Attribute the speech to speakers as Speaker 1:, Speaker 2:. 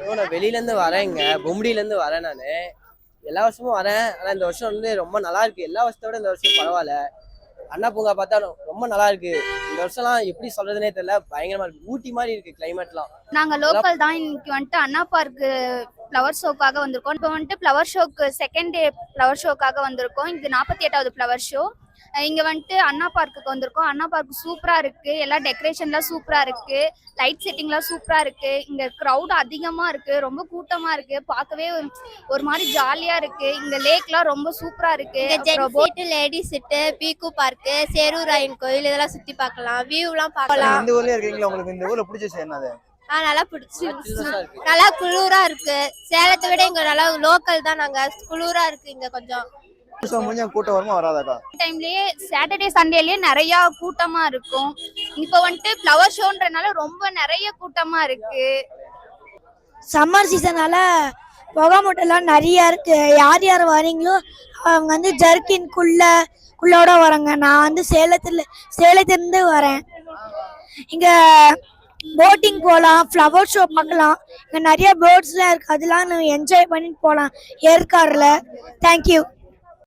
Speaker 1: நான் வெளியில இருந்து வரேங்க, பொம்படியில இருந்து வரேன் நானு. எல்லா வருஷமும் வரேன். ஆனா இந்த வருஷம் வந்து ரொம்ப நல்லா இருக்கு. எல்லா வருஷத்தோட இந்த வருஷம் பரவாயில்ல. அண்ணா பூங்கா பார்த்தா ரொம்ப நல்லா இருக்கு. இந்த வருஷம்லாம் எப்படி சொல்றதுனே தெரியல, பயங்கரமா இருக்கு. ஊட்டி மாதிரி இருக்கு கிளைமேட்லாம்.
Speaker 2: நாங்க லோக்கல் தான். இன்னைக்கு வந்துட்டு அண்ணா பார்க் ஃப்ளவர் ஷோக்காக வந்திருக்கோம். இப்போ வந்துட்டு ஃப்ளவர் ஷோக்கு செகண்ட் டே ஃப்ளவர் ஷோக்காக வந்திருக்கோம். இது 48வது ஃப்ளவர் ஷோ. இங்க வந்துட்டு அண்ணா பார்க்குக்கு வந்திருக்கோம். அண்ணா பார்க் சூப்பரா இருக்கு. எல்லா டெக்கரேஷன்லாம் சூப்பரா இருக்கு. லைட் செட்டிங்லாம் சூப்பரா இருக்கு. இங்க க்ரௌட் அதிகமா இருக்கு. ரொம்ப கூட்டமா இருக்கு. பார்க்கவே ஒரு மாதிரி ஜாலியா இருக்கு. இங்க லேக்லாம் ரொம்ப சூப்பரா இருக்கு.
Speaker 3: லேடிஸ் சீட்டு, பீக்கு பார்க்கு, சேரூராயன் கோயில் இதெல்லாம் சுத்தி பார்க்கலாம். வியூலாம் பார்க்கலாம்.
Speaker 4: இந்த ஊர்லயே இருக்கீங்களா? உங்களுக்கு இந்த ஊர்ல பிடிச்ச விஷயம் என்னது?
Speaker 3: நல்லா பிடிச்சிருச்சு. நல்லா குளிரா இருக்கு. சேலத்தை விட இங்க நல்லா லோக்கல் தான். நாங்க குளிரா இருக்கு இங்க கொஞ்சம்.
Speaker 4: கூட்டம் வருமா வராதாக்கா?
Speaker 2: டைம்லயே சாட்டர்டே சண்டேலயே நிறைய கூட்டமா இருக்கும். இப்போ வந்துட்டு ஃப்ளவர் ஷோன்றனால ரொம்ப நிறைய கூட்டமா இருக்கு.
Speaker 5: சம்மர் சீசனால புகை மூட்டைலாம் நிறைய இருக்கு. யார் யார் வரீங்களோ அவங்க வந்து ஜர்க்கின் குள்ளோட வராங்க. நான் வந்து சேலத்திலிருந்து வரேன். இங்க போட்டிங் போகலாம், ஃப்ளவர் ஷோ பார்க்கலாம். இங்கே நிறைய பேர்ட்ஸ்லாம் இருக்குது, அதெல்லாம் என்ஜாய் பண்ணிட்டு போகலாம் ஏற்காடில். தேங்க்யூ.